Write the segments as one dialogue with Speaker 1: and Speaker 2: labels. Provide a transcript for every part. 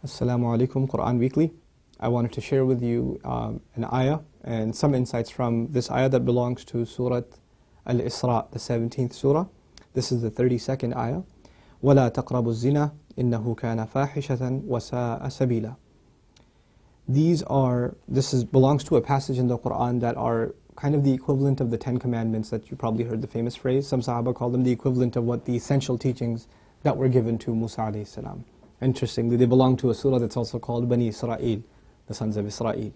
Speaker 1: Assalamu alaikum, Quran Weekly. I wanted to share with you an ayah and some insights from this ayah that belongs to Surah Al-Isra, the 17th surah. This is the 32nd ayah. وَلَا تَقْرَبُوا الزِّنَا إِنَّهُ كَانَ فَاحِشَةً وَسَاءَ سَبِيلًا. This belongs to a passage in the Quran that are kind of the equivalent of the 10 Commandments that you probably heard the famous phrase. Some Sahaba call them the equivalent of what the essential teachings that were given to Musa alayhi salam. Interestingly, they belong to a surah that's also called Bani Israel, the sons of Israel.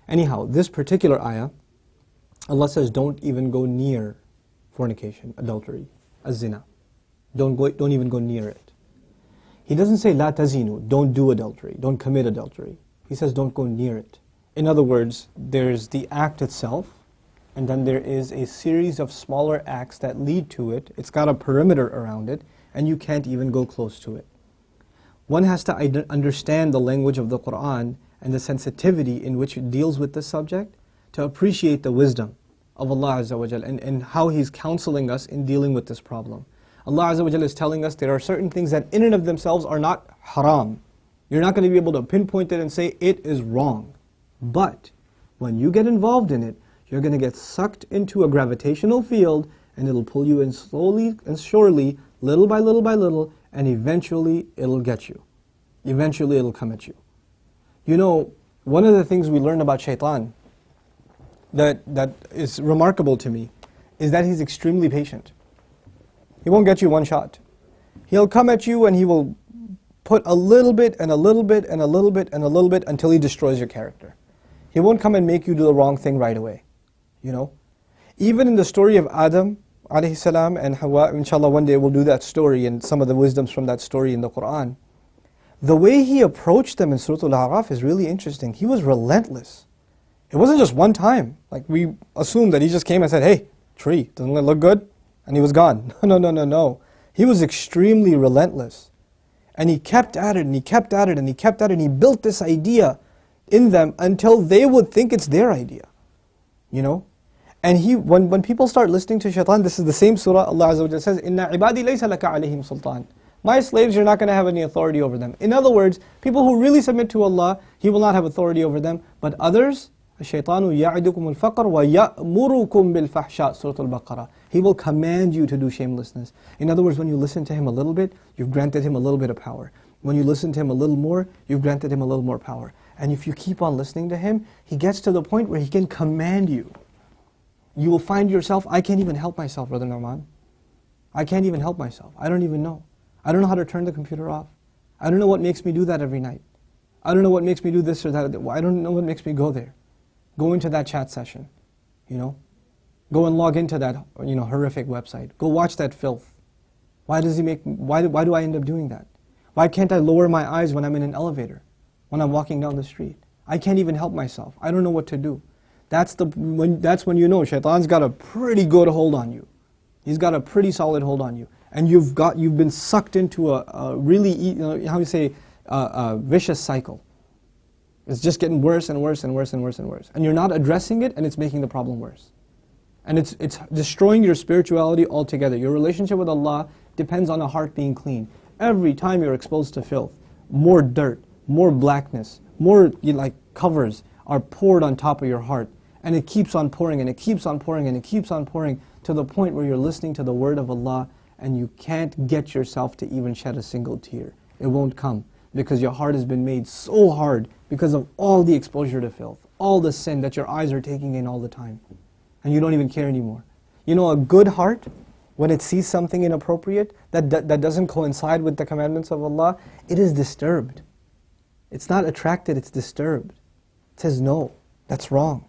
Speaker 1: Anyhow, this particular ayah, Allah says, don't even go near fornication, adultery, az-zina. Don't even go near it. He doesn't say, la tazinu, don't do adultery, don't commit adultery. He says, don't go near it. In other words, there's the act itself, and then there is a series of smaller acts that lead to it. It's got a perimeter around it, and you can't even go close to it. One has to understand the language of the Quran and the sensitivity in which it deals with this subject to appreciate the wisdom of Allah Azza wa Jal and how He's counseling us in dealing with this problem. Allah Azza wa Jal is telling us there are certain things that in and of themselves are not haram. You're not going to be able to pinpoint it and say it is wrong. But when you get involved in it, you're going to get sucked into a gravitational field and it'll pull you in slowly and surely, little by little by little, and eventually it'll get you. Eventually it'll come at you. You know, one of the things we learn about shaitan that is remarkable to me is that he's extremely patient. He won't get you one shot. He'll come at you and he will put a little bit and a little bit and a little bit and a little bit until he destroys your character. He won't come and make you do the wrong thing right away. You know? Even in the story of Adam alayhi salam and Hawa, inshallah one day we'll do that story and some of the wisdoms from that story in the Quran. The way he approached them in Surah Al-A'raf is really interesting. He was relentless. It wasn't just one time. Like we assume that he just came and said, hey, tree, doesn't it look good? And he was gone. No. He was extremely relentless. And he kept at it and he kept at it and he kept at it and he built this idea in them until they would think it's their idea. You know? And when people start listening to shaitan, this is the same surah, Allah Azza wa Jalla says, Inna ibadi laysa laka alayhim sultan. My slaves, you're not going to have any authority over them. In other words, people who really submit to Allah, He will not have authority over them. But others, الشَّيْطَانُ يَعِدُكُمُ الْفَقْرَ وَيَأْمُرُكُمْ بِالْفَحْشَاءِ Surah Al-Baqarah. He will command you to do shamelessness. In other words, when you listen to him a little bit, you've granted him a little bit of power. When you listen to him a little more, you've granted him a little more power. And if you keep on listening to him, he gets to the point where he can command you. You will find yourself, I can't even help myself, Brother Nouman. I can't even help myself. I don't even know. I don't know how to turn the computer off. I don't know what makes me do that every night. I don't know what makes me do this or that. I don't know what makes me go there. Go into that chat session, you know. Go and log into that, horrific website. Go watch that filth. Why do I end up doing that? Why can't I lower my eyes when I'm in an elevator? When I'm walking down the street? I can't even help myself. I don't know what to do. That's when you know shaitan's got a pretty good hold on you. He's got a pretty solid hold on you. And you've been sucked into a really, a vicious cycle. It's just getting worse and worse and worse and worse and worse. And you're not addressing it and it's making the problem worse. And it's destroying your spirituality altogether. Your relationship with Allah depends on a heart being clean. Every time you're exposed to filth, more dirt, more blackness, more covers are poured on top of your heart. And it keeps on pouring and it keeps on pouring and it keeps on pouring to the point where you're listening to the word of Allah and you can't get yourself to even shed a single tear. It won't come because your heart has been made so hard because of all the exposure to filth, all the sin that your eyes are taking in all the time. And you don't even care anymore. You know, a good heart, when it sees something inappropriate that doesn't coincide with the commandments of Allah, it is disturbed. It's not attracted, it's disturbed. It says, no, that's wrong.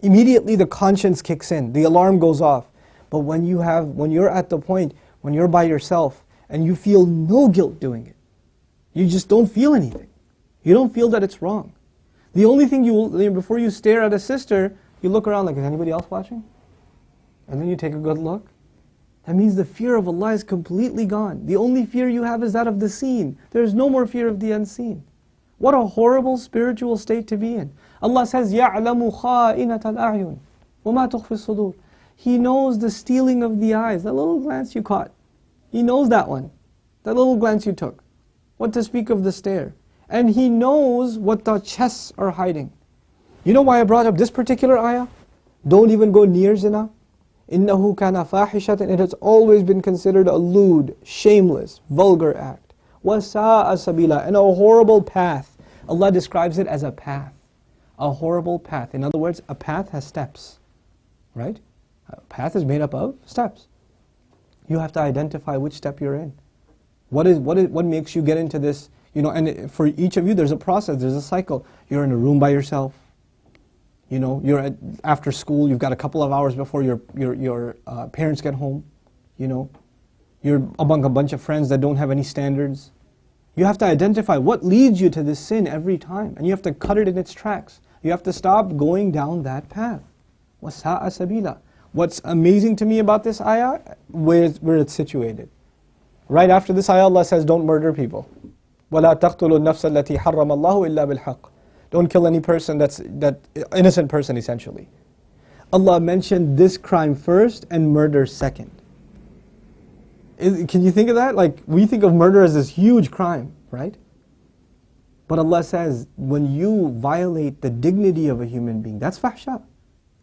Speaker 1: Immediately the conscience kicks in, the alarm goes off. But when you're at the point, when you're by yourself and you feel no guilt doing it, you just don't feel anything. You don't feel that it's wrong. The only thing before you stare at a sister, you look around like, is anybody else watching? And then you take a good look. That means the fear of Allah is completely gone. The only fear you have is that of the seen. There is no more fear of the unseen. What a horrible spiritual state to be in. Allah says, يَعْلَمُ خَائِنَةَ الْأَعْيُنِ وَمَا تُخْفِي الصُّدُورِ. He knows the stealing of the eyes, that little glance you caught. He knows that one, that little glance you took. What to speak of the stare. And He knows what the chests are hiding. You know why I brought up this particular ayah? Don't even go near zina. إِنَّهُ كَانَ فَاحِشَةً. It has always been considered a lewd, shameless, vulgar act. وَسَاءَ سَبِيلًا. And a horrible path. Allah describes it as a path. A horrible path. In other words, a path has steps. Right? A path is made up of steps. You have to identify which step you're in. What makes you get into this? You know, and for each of you, there's a process, there's a cycle. You're in a room by yourself. You know, you're after school. You've got a couple of hours before your parents get home. You know, you're among a bunch of friends that don't have any standards. You have to identify what leads you to this sin every time, and you have to cut it in its tracks. You have to stop going down that path. وَسَاءَ سَبِيلًا. What's amazing to me about this ayah, where it's situated. Right after this ayah, Allah says, don't murder people. وَلَا تَقْتُلُوا النَّفْسَ الَّتِي حَرَّمَ اللَّهُ إِلَّا بِالْحَقِّ. Don't kill any person that innocent person, essentially. Allah mentioned this crime first and murder second. Can you think of that? Like, we think of murder as this huge crime, right? But Allah says, when you violate the dignity of a human being, that's fahsha.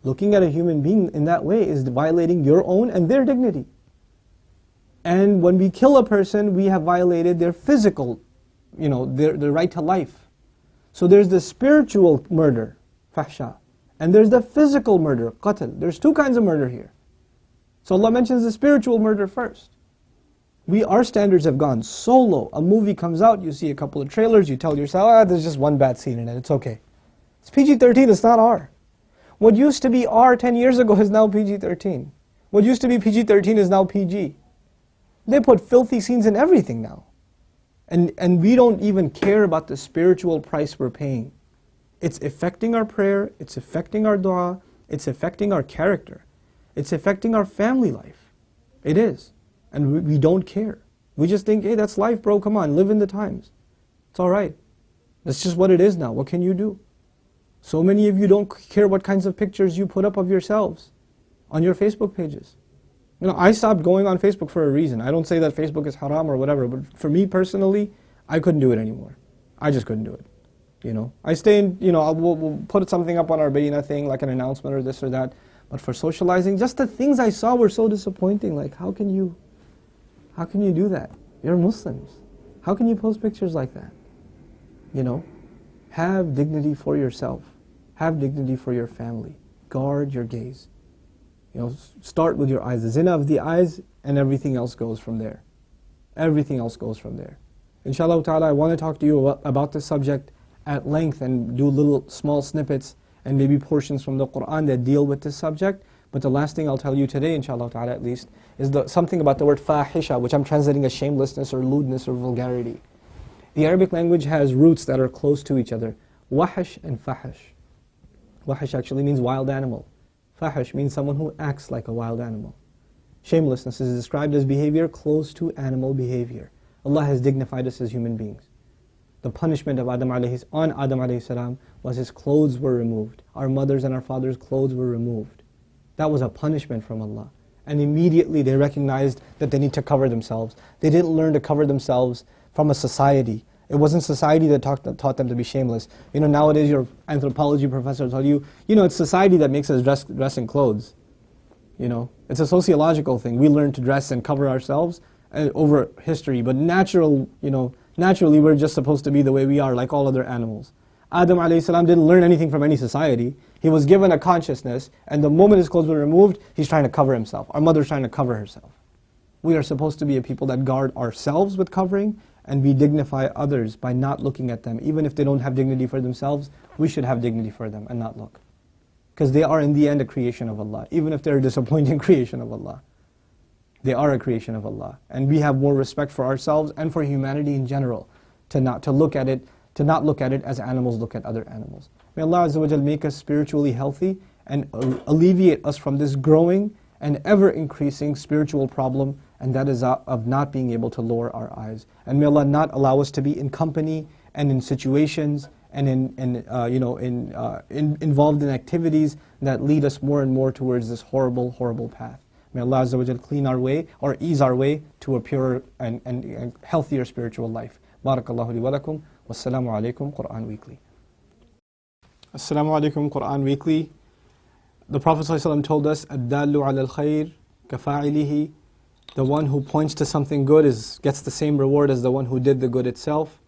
Speaker 1: Looking at a human being in that way is violating your own and their dignity. And when we kill a person, we have violated their physical, you know, their right to life. So there's the spiritual murder, fahsha, and there's the physical murder, qatl. There's two kinds of murder here. So Allah mentions the spiritual murder first. Our standards have gone so low. A movie comes out, you see a couple of trailers, you tell yourself, there's just one bad scene in it, it's okay. It's PG-13, it's not R. What used to be R 10 years ago is now PG-13. What used to be PG-13 is now PG. They put filthy scenes in everything now. And we don't even care about the spiritual price we're paying. It's affecting our prayer, it's affecting our dua, it's affecting our character. It's affecting our family life. It is. And we don't care. We just think, hey, that's life, bro, come on, live in the times. It's alright. That's just what it is now. What can you do? So many of you don't care what kinds of pictures you put up of yourselves on your Facebook pages. You know, I stopped going on Facebook for a reason. I don't say that Facebook is haram or whatever, but for me personally, I couldn't do it anymore. I just couldn't do it. You know, I stay in, you know, we'll put something up on our Bayna thing, like an announcement or this or that. But for socializing, just the things I saw were so disappointing. Like, how can you do that? You're Muslims. How can you post pictures like that? You know, have dignity for yourself. Have dignity for your family. Guard your gaze. You know, start with your eyes. The zina of the eyes, and everything else goes from there. Everything else goes from there. Inshallah ta'ala, I want to talk to you about this subject at length and do little small snippets and maybe portions from the Qur'an that deal with this subject. But the last thing I'll tell you today, inshallah ta'ala at least, is something about the word fahisha, which I'm translating as shamelessness or lewdness or vulgarity. The Arabic language has roots that are close to each other. Wahish and fahish. Wahish actually means wild animal. Fahish means someone who acts like a wild animal. Shamelessness is described as behavior close to animal behavior. Allah has dignified us as human beings. The punishment of Adam alayhi salam was his clothes were removed. Our mothers and our fathers' clothes were removed. That was a punishment from Allah. And immediately they recognized that they need to cover themselves. They didn't learn to cover themselves from a society. It wasn't society that taught them to be shameless. You know, nowadays your anthropology professor told you, you know, it's society that makes us dress in clothes. You know, it's a sociological thing. We learn to dress and cover ourselves over history, but naturally we're just supposed to be the way we are, like all other animals. Adam alayhi salam didn't learn anything from any society. He was given a consciousness, and the moment his clothes were removed, he's trying to cover himself. Our mother's trying to cover herself. We are supposed to be a people that guard ourselves with covering, and we dignify others by not looking at them. Even if they don't have dignity for themselves, we should have dignity for them and not look. Because they are in the end a creation of Allah, even if they're a disappointing creation of Allah. They are a creation of Allah. And we have more respect for ourselves and for humanity in general, to not look at it as animals look at other animals. May Allah Azza wa Jal make us spiritually healthy and alleviate us from this growing and ever-increasing spiritual problem, and that is of not being able to lower our eyes. And may Allah not allow us to be in company and in situations and involved in activities that lead us more and more towards this horrible, horrible path. May Allah Azza wa Jal clean our way or ease our way to a purer and healthier spiritual life. Barakallahu li wa lakum. Wassalamu alaikum, Quran Weekly. Assalamu alaikum, Quran Weekly. The Prophet ﷺ told us, "Ad-dallu ala al-khayr kafa'ilihi." The one who points to something good gets the same reward as the one who did the good itself.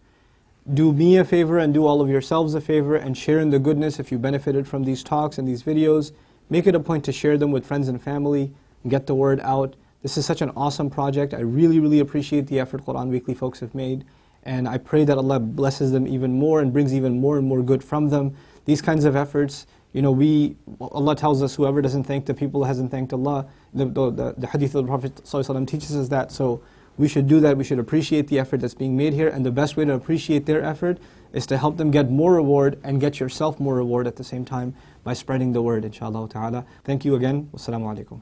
Speaker 1: Do me a favor and do all of yourselves a favor and share in the goodness if you benefited from these talks and these videos. Make it a point to share them with friends and family and get the word out. This is such an awesome project. I really, really appreciate the effort Quran Weekly folks have made. And I pray that Allah blesses them even more and brings even more and more good from them. These kinds of efforts, Allah tells us whoever doesn't thank the people hasn't thanked Allah. The hadith of the Prophet ﷺ teaches us that. So we should do that. We should appreciate the effort that's being made here. And the best way to appreciate their effort is to help them get more reward and get yourself more reward at the same time by spreading the word, inshaAllah ta'ala. Thank you again. Wassalamu alaikum.